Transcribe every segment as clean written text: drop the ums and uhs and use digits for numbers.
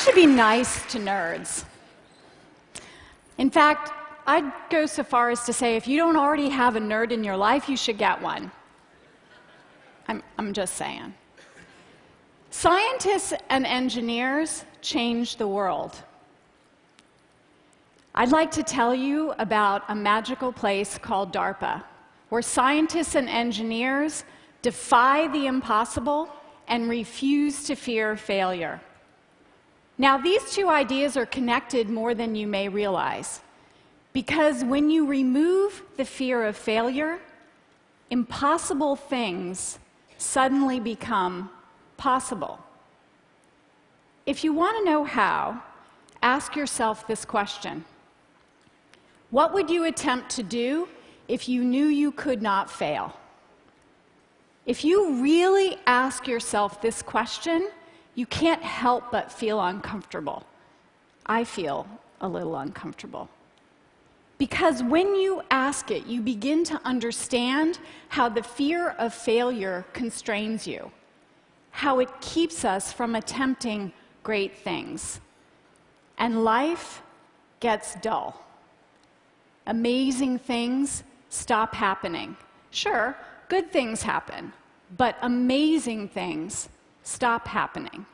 should be nice to nerds. In fact, I'd go so far as to say if you don't already have a nerd in your life, you should get one. I'm just saying. Scientists and engineers change the world. I'd like to tell you about a magical place called DARPA, where scientists and engineers defy the impossible and refuse to fear failure. Now, these two ideas are connected more than you may realize, because when you remove the fear of failure, impossible things suddenly become possible. If you want to know how, ask yourself this question. What would you attempt to do if you knew you could not fail? If you really ask yourself this question, you can't help but feel uncomfortable. I feel a little uncomfortable. Because when you ask it, you begin to understand how the fear of failure constrains you, how it keeps us from attempting great things. And life gets dull. Amazing things stop happening. Sure, good things happen, but amazing things stop happening.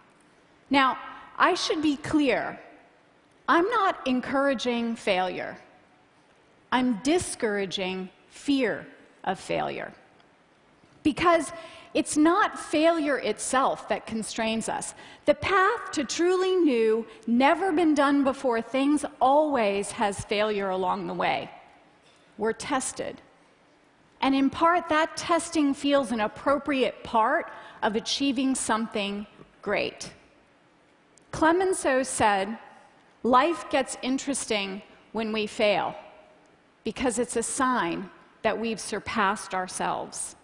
Now, I should be clear. I'm not encouraging failure. I'm discouraging fear of failure. Because it's not failure itself that constrains us. The path to truly new, never been done before things always has failure along the way. We're tested. And in part, that testing feels an appropriate part of achieving something great. Clemenceau said, "Life gets interesting when we fail, because it's a sign that we've surpassed ourselves."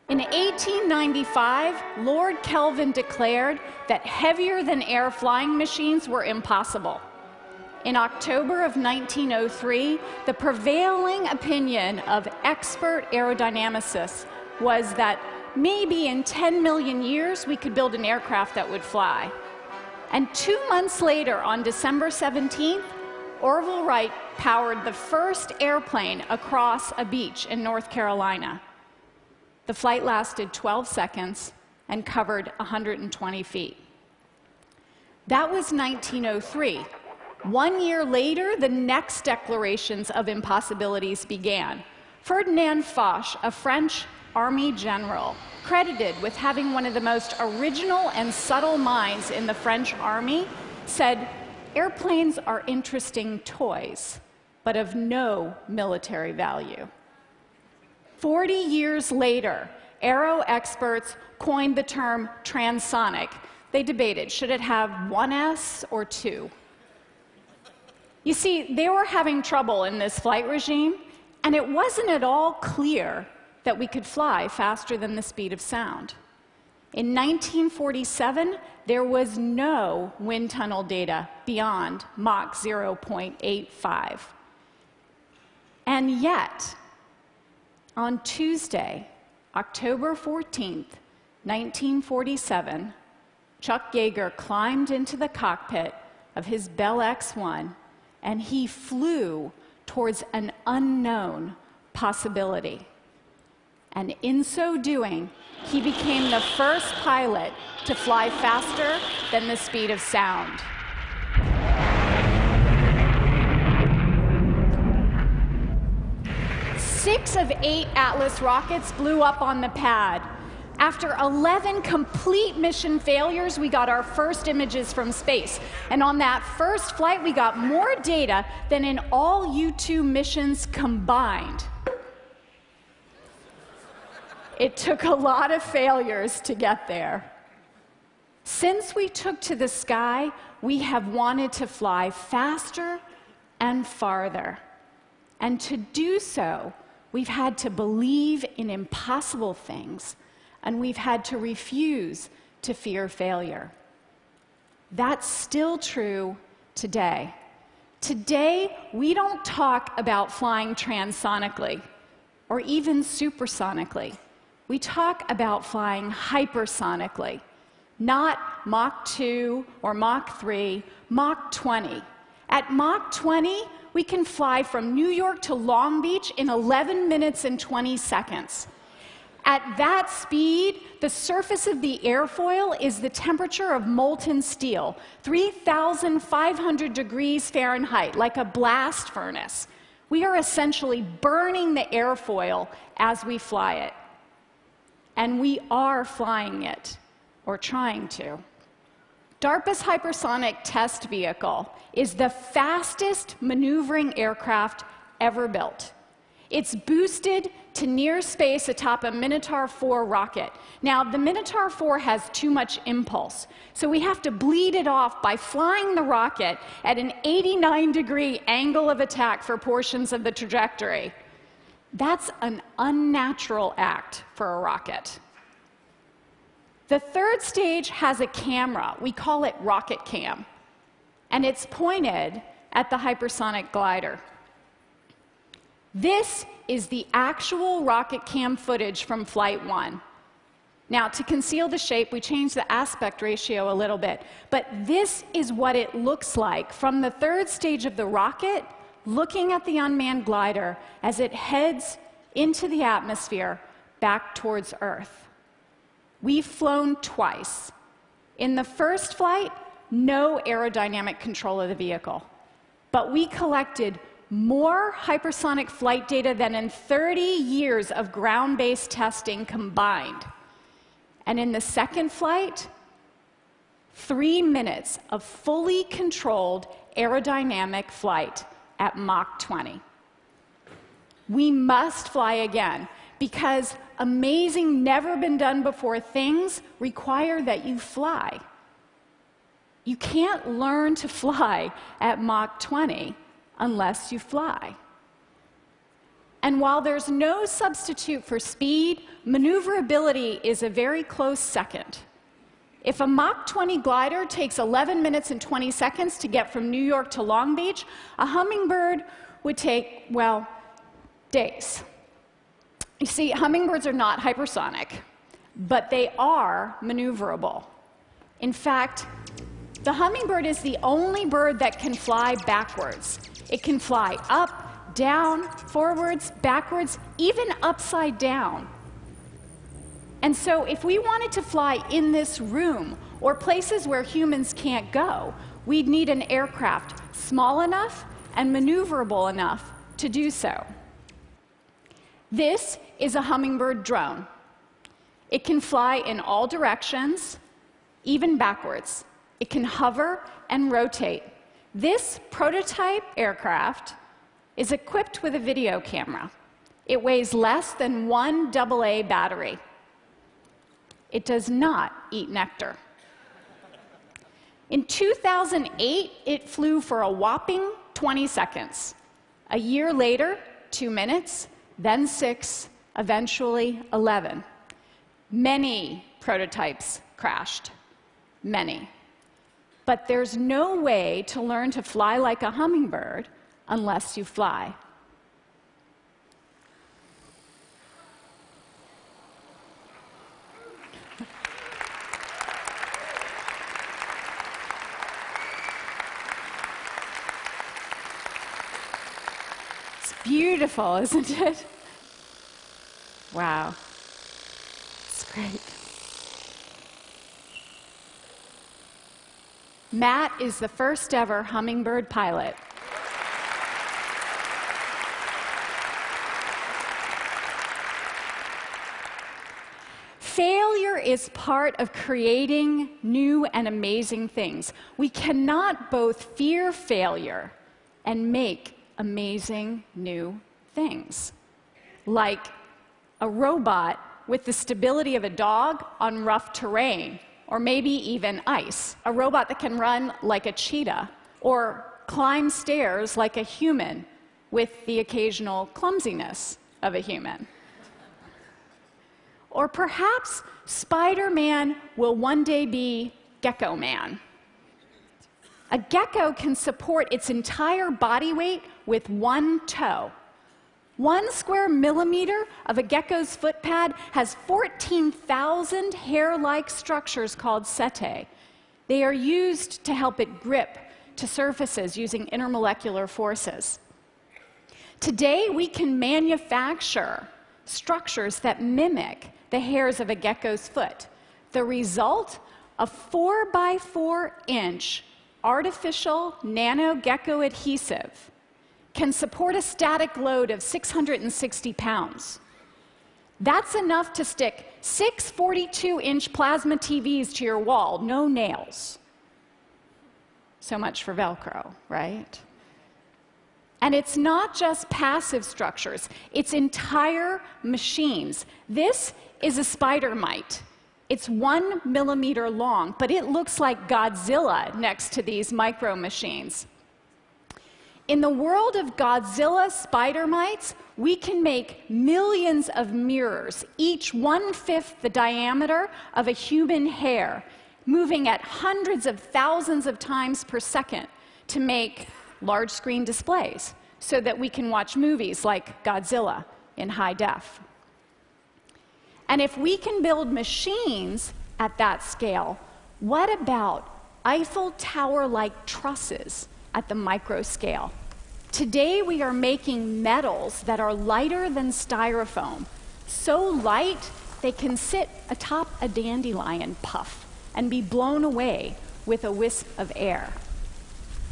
In 1895, Lord Kelvin declared that heavier-than-air flying machines were impossible. In October of 1903, the prevailing opinion of expert aerodynamicists was that maybe in 10 million years we could build an aircraft that would fly. And 2 months later, on December 17th, Orville Wright powered the first airplane across a beach in North Carolina. The flight lasted 12 seconds and covered 120 feet. That was 1903. 1 year later, the next declarations of impossibilities began. Ferdinand Foch, a French army general, credited with having one of the most original and subtle minds in the French army, said, "Airplanes are interesting toys, but of no military value." 40 years later, aero experts coined the term transonic. They debated, should it have one S or two? You see, they were having trouble in this flight regime, and it wasn't at all clear that we could fly faster than the speed of sound. In 1947, there was no wind tunnel data beyond Mach 0.85. And yet, on Tuesday, October 14th, 1947, Chuck Yeager climbed into the cockpit of his Bell X-1, and he flew towards an unknown possibility. And in so doing, he became the first pilot to fly faster than the speed of sound. Six of 8 Atlas rockets blew up on the pad. After 11 complete mission failures, we got our first images from space. And on that first flight, we got more data than in all U-2 missions combined. It took a lot of failures to get there. Since we took to the sky, we have wanted to fly faster and farther. And to do so, we've had to believe in impossible things, and we've had to refuse to fear failure. That's still true today. Today, we don't talk about flying transonically or even supersonically. We talk about flying hypersonically, not Mach 2 or Mach 3, Mach 20. At Mach 20, we can fly from New York to Long Beach in 11 minutes and 20 seconds. At that speed, the surface of the airfoil is the temperature of molten steel, 3,500 degrees Fahrenheit, like a blast furnace. We are essentially burning the airfoil as we fly it. And we are flying it, or trying to. DARPA's Hypersonic Test Vehicle is the fastest maneuvering aircraft ever built. It's boosted to near space atop a Minotaur 4 rocket. Now, the Minotaur 4 has too much impulse, so we have to bleed it off by flying the rocket at an 89-degree angle of attack for portions of the trajectory. That's an unnatural act for a rocket. The third stage has a camera. We call it Rocket Cam, and it's pointed at the hypersonic glider. This is the actual rocket cam footage from Flight 1. Now, to conceal the shape, we changed the aspect ratio a little bit, but this is what it looks like from the third stage of the rocket, looking at the unmanned glider as it heads into the atmosphere back towards Earth. We've flown twice. In the first flight, no aerodynamic control of the vehicle, but we collected more hypersonic flight data than in 30 years of ground-based testing combined. And in the second flight, 3 minutes of fully controlled aerodynamic flight at Mach 20. We must fly again because amazing, never-been-done-before things require that you fly. You can't learn to fly at Mach 20 unless you fly. And while there's no substitute for speed, maneuverability is a very close second. If a Mach 20 glider takes 11 minutes and 20 seconds to get from New York to Long Beach, a Hummingbird would take, well, days. You see, Hummingbirds are not hypersonic, but they are maneuverable. In fact, the Hummingbird is the only bird that can fly backwards. It can fly up, down, forwards, backwards, even upside down. And so if we wanted to fly in this room or places where humans can't go, we'd need an aircraft small enough and maneuverable enough to do so. This is a Hummingbird drone. It can fly in all directions, even backwards. It can hover and rotate. This prototype aircraft is equipped with a video camera. It weighs less than 1 AA battery. It does not eat nectar. In 2008, it flew for a whopping 20 seconds. A year later, 2 minutes, then 6, eventually 11. Many prototypes crashed. Many. But there's no way to learn to fly like a hummingbird unless you fly. It's beautiful, isn't it? Wow. It's great. Matt is the first ever Hummingbird pilot. Failure is part of creating new and amazing things. We cannot both fear failure and make amazing new things. Like a robot with the stability of a dog on rough terrain, or maybe even ice. A robot that can run like a cheetah, or climb stairs like a human with the occasional clumsiness of a human. Or perhaps Spider-Man will one day be Gecko Man. A gecko can support its entire body weight with one toe. 1 square millimeter of a gecko's foot pad has 14,000 hair-like structures called setae. They are used to help it grip to surfaces using intermolecular forces. Today, we can manufacture structures that mimic the hairs of a gecko's foot. The result, a 4 by 4 inch artificial nano gecko adhesive can support a static load of 660 pounds. That's enough to stick 6 42-inch plasma TVs to your wall, no nails. So much for Velcro, right? And it's not just passive structures, it's entire machines. This is a spider mite. It's 1 millimeter long, but it looks like Godzilla next to these micro machines. In the world of Godzilla spider mites, we can make millions of mirrors, each 1/5 the diameter of a human hair, moving at hundreds of thousands of times per second to make large screen displays so that we can watch movies like Godzilla in high def. And if we can build machines at that scale, what about Eiffel Tower-like trusses at the micro scale? Today we are making metals that are lighter than styrofoam, so light they can sit atop a dandelion puff and be blown away with a wisp of air.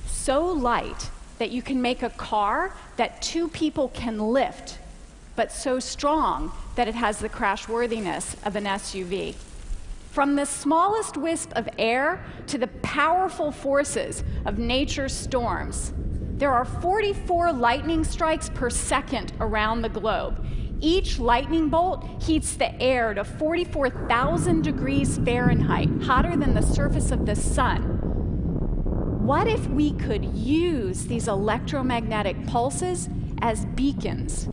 So light that you can make a car that 2 people can lift, but so strong that it has the crashworthiness of an SUV. From the smallest wisp of air to the powerful forces of nature's storms, there are 44 lightning strikes per second around the globe. Each lightning bolt heats the air to 44,000 degrees Fahrenheit, hotter than the surface of the sun. What if we could use these electromagnetic pulses as beacons?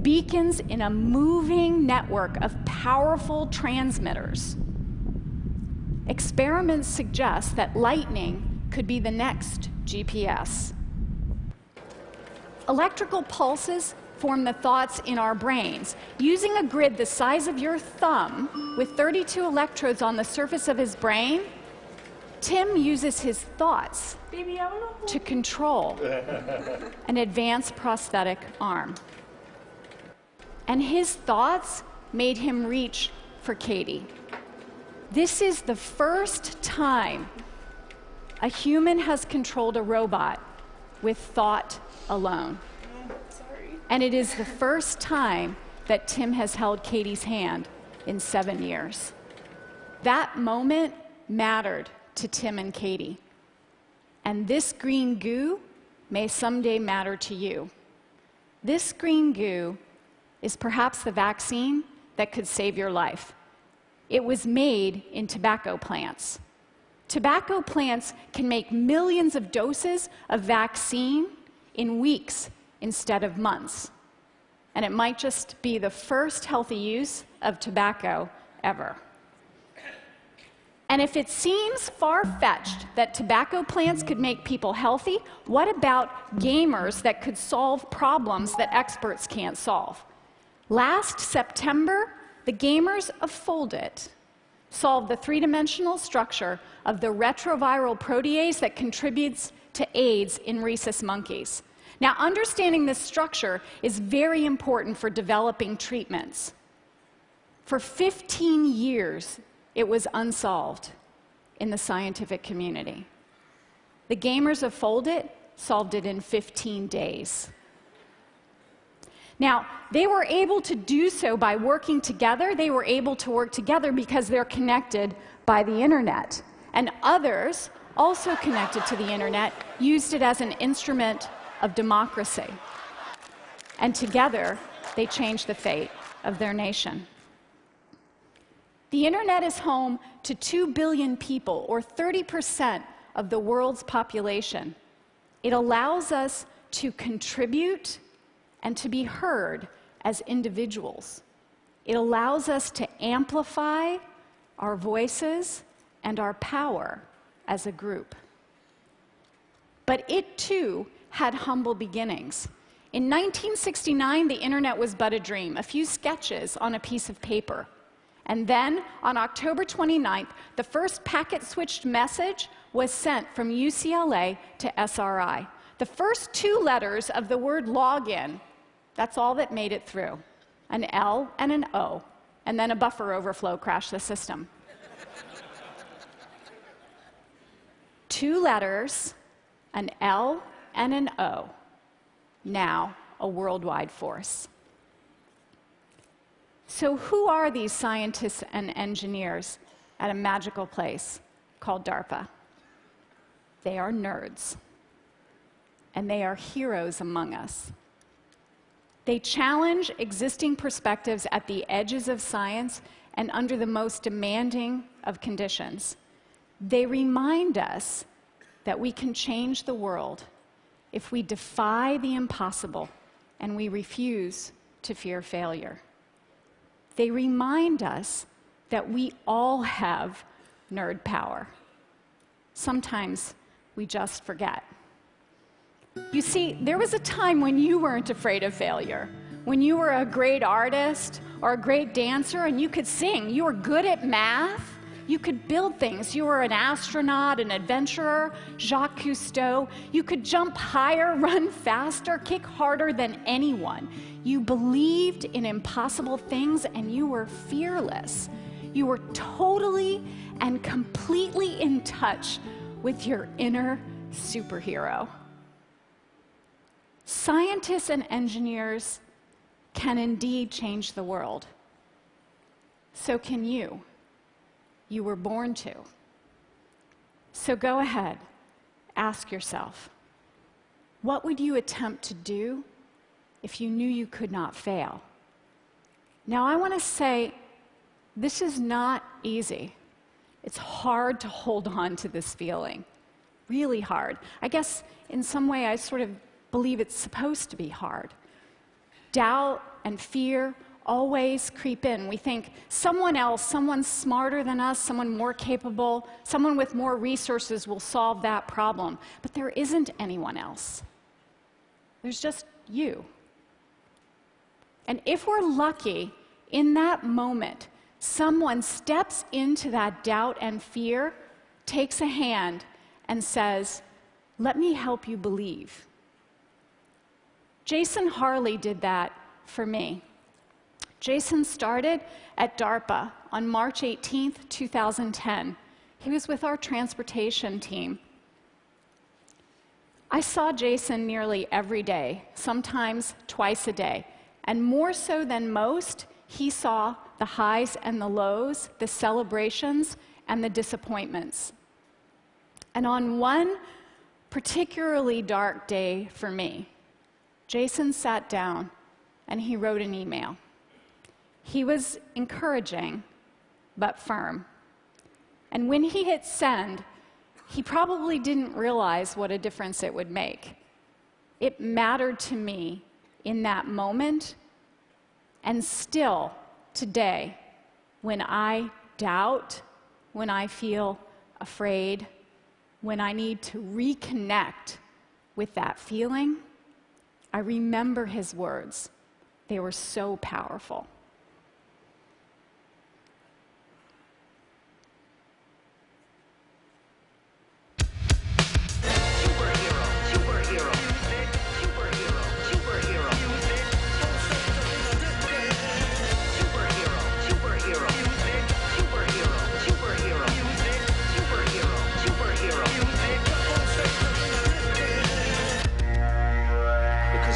Beacons in a moving network of powerful transmitters. Experiments suggest that lightning could be the next GPS. Electrical pulses form the thoughts in our brains. Using a grid the size of your thumb with 32 electrodes on the surface of his brain, Tim uses his thoughts to control an advanced prosthetic arm. And his thoughts made him reach for Katie. This is the first time a human has controlled a robot with thought alone. And it is the first time that Tim has held Katie's hand in 7 years. That moment mattered to Tim and Katie. And this green goo may someday matter to you. This green goo is perhaps the vaccine that could save your life. It was made in tobacco plants. Tobacco plants can make millions of doses of vaccine in weeks instead of months. And it might just be the first healthy use of tobacco ever. And if it seems far-fetched that tobacco plants could make people healthy, what about gamers that could solve problems that experts can't solve? Last September, the gamers of Foldit solved the 3-dimensional structure of the retroviral protease that contributes to AIDS in rhesus monkeys. Now, understanding this structure is very important for developing treatments. For 15 years, it was unsolved in the scientific community. The gamers of Foldit solved it in 15 days. Now, they were able to do so by working together. They were able to work together because they're connected by the internet. And others, also connected to the internet, used it as an instrument of democracy. And together, they changed the fate of their nation. The internet is home to 2 billion people, or 30% of the world's population. It allows us to contribute and to be heard as individuals. It allows us to amplify our voices and our power as a group. But it, too, had humble beginnings. In 1969, the internet was but a dream, a few sketches on a piece of paper. And then, on October 29th, the first packet-switched message was sent from UCLA to SRI. The first 2 letters of the word login, that's all that made it through. An L and an O, and then a buffer overflow crashed the system. 2 letters, an L and an O, now a worldwide force. So who are these scientists and engineers at a magical place called DARPA? They are nerds, and they are heroes among us. They challenge existing perspectives at the edges of science and under the most demanding of conditions. They remind us that we can change the world if we defy the impossible and we refuse to fear failure. They remind us that we all have nerd power. Sometimes we just forget. You see, there was a time when you weren't afraid of failure, when you were a great artist or a great dancer and you could sing, you were good at math, you could build things, you were an astronaut, an adventurer, Jacques Cousteau, you could jump higher, run faster, kick harder than anyone. You believed in impossible things and you were fearless. You were totally and completely in touch with your inner superhero. Scientists and engineers can indeed change the world. So can you. You were born to. So go ahead, ask yourself, what would you attempt to do if you knew you could not fail? Now, I want to say, this is not easy. It's hard to hold on to this feeling, really hard. I guess in some way I sort of believe it's supposed to be hard. Doubt and fear always creep in. We think someone else, someone smarter than us, someone more capable, someone with more resources will solve that problem. But there isn't anyone else. There's just you. And if we're lucky, in that moment, someone steps into that doubt and fear, takes a hand, and says, "Let me help you believe." Jason Harley did that for me. Jason started at DARPA on March 18th, 2010. He was with our transportation team. I saw Jason nearly every day, sometimes twice a day. And more so than most, he saw the highs and the lows, the celebrations and the disappointments. And on one particularly dark day for me, Jason sat down and he wrote an email. He was encouraging, but firm. And when he hit send, he probably didn't realize what a difference it would make. It mattered to me in that moment, and still today, when I doubt, when I feel afraid, when I need to reconnect with that feeling, I remember his words. They were so powerful.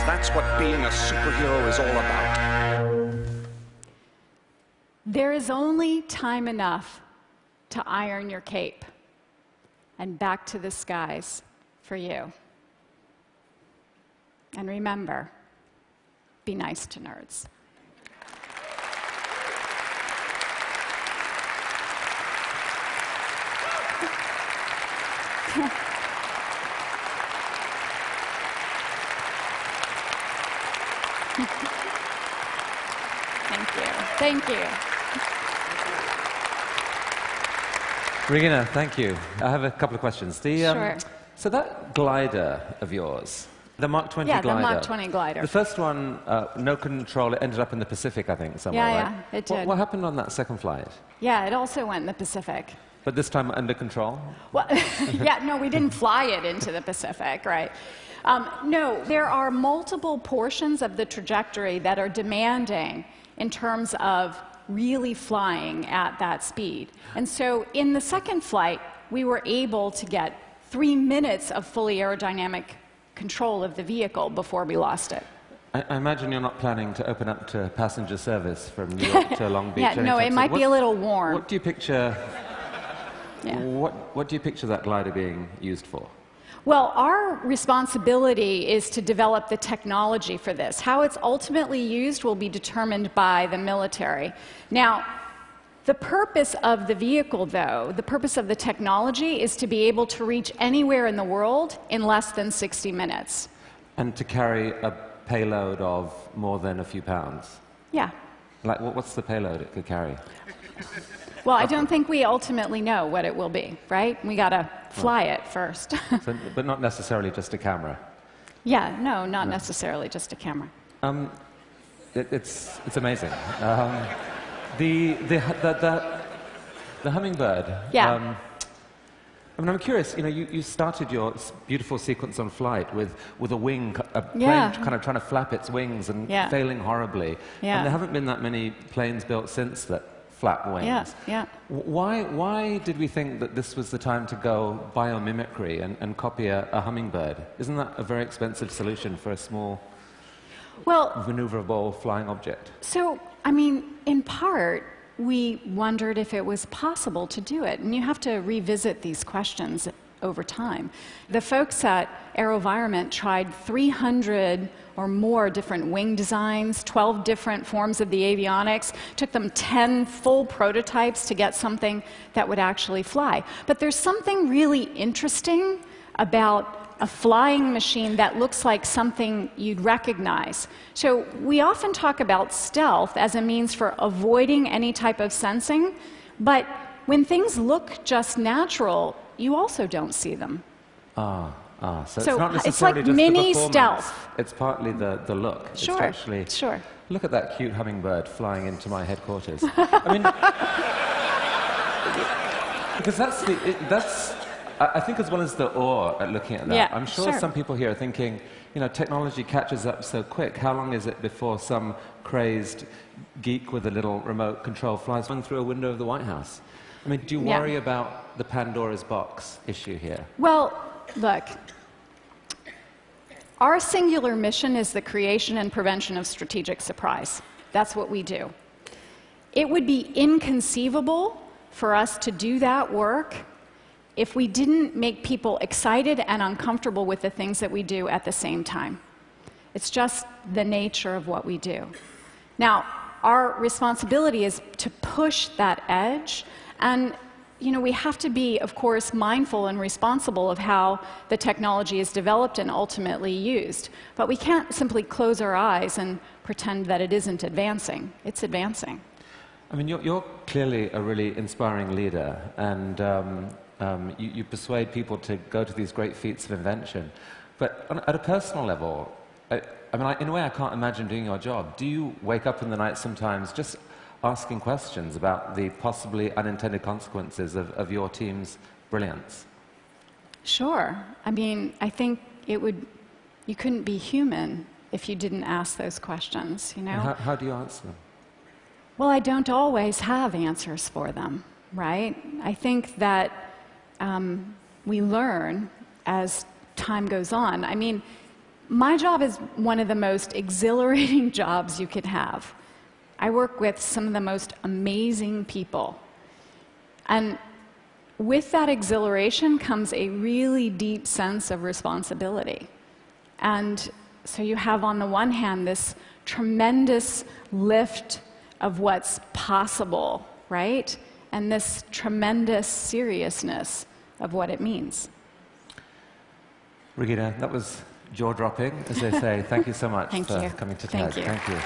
That's what being a superhero is all about. There is only time enough to iron your cape and back to the skies for you. And remember, be nice to nerds. Thank you. Regina, thank you. I have a couple of questions. Sure. So that glider of yours, The Mach 20 Yeah, glider. the Mach 20 glider. The first one, no control, it ended up in the Pacific, I think, somewhere, Yeah, right? yeah, it did. What happened on that second flight? Yeah, it also went in the Pacific. But this time under control? Well, yeah, no, we didn't fly it into the Pacific, right? No, there are multiple portions of the trajectory that are demanding in terms of really flying at that speed. And so in the second flight, we were able to get 3 minutes of fully aerodynamic control of the vehicle before we lost it. I imagine you're not planning to open up to passenger service from New York to Long Beach. Yeah, no, it might be a little warm. What do you picture? Yeah. What do you picture that glider being used for? Well, our responsibility is to develop the technology for this. How it's ultimately used will be determined by the military. Now, the purpose of the vehicle, though, the purpose of the technology is to be able to reach anywhere in the world in less than 60 minutes. And to carry a payload of more than a few pounds? Yeah. Like, what's the payload it could carry? Well, I don't think we ultimately know what it will be, right? We got to fly it first. So, but not necessarily just a camera? Yeah, no, not necessarily just a camera. It's amazing. The hummingbird. Yeah. I mean, I'm curious. You know, you started your beautiful sequence on flight with a wing, a plane Yeah. kind of trying to flap its wings and Yeah. failing horribly. Yeah. And there haven't been that many planes built since that flap wings. Yeah, yeah. Why did we think that this was the time to go biomimicry and copy a hummingbird? Isn't that a very expensive solution for a small, Well, maneuverable flying object? so, I mean, in part, we wondered if it was possible to do it. And you have to revisit these questions over time. The folks at AeroVironment tried 300 or more different wing designs, 12 different forms of the avionics. Took them 10 full prototypes to get something that would actually fly. But there's something really interesting about a flying machine that looks like something you'd recognize. So we often talk about stealth as a means for avoiding any type of sensing, but when things look just natural, you also don't see them. So it's So not it's necessarily like just mini the performance. stealth. It's partly the look. Sure, It's actually, sure. Look at that cute hummingbird flying into my headquarters. I mean, because I think as well as the awe at looking at that, Yeah, I'm sure sure. some people here are thinking, you know, technology catches up so quick. How long is it before some crazed geek with a little remote control flies one through a window of the White House? I mean, do you Yeah. worry about the Pandora's box issue here? Well, look, our singular mission is the creation and prevention of strategic surprise. That's what we do. It would be inconceivable for us to do that work if we didn't make people excited and uncomfortable with the things that we do at the same time. It's just the nature of what we do. Now, our responsibility is to push that edge, and you know, we have to be, of course, mindful and responsible of how the technology is developed and ultimately used. But we can't simply close our eyes and pretend that it isn't advancing. It's advancing. I mean, you're clearly a really inspiring leader, and you persuade people to go to these great feats of invention. But at a personal level, in a way, I can't imagine doing your job. Do you wake up in the night sometimes just asking questions about the possibly unintended consequences of your team's brilliance? Sure. I mean, I think you couldn't be human if you didn't ask those questions, you know? And how do you answer them? Well, I don't always have answers for them, right? I think that we learn as time goes on. I mean, my job is one of the most exhilarating jobs you could have. I work with some of the most amazing people. And with that exhilaration comes a really deep sense of responsibility. And so you have, on the one hand, this tremendous lift of what's possible, right? And this tremendous seriousness of what it means. Regina, that was jaw-dropping, as they say. Thank you so much Thank for you. coming to Thank TED. you. Thank you.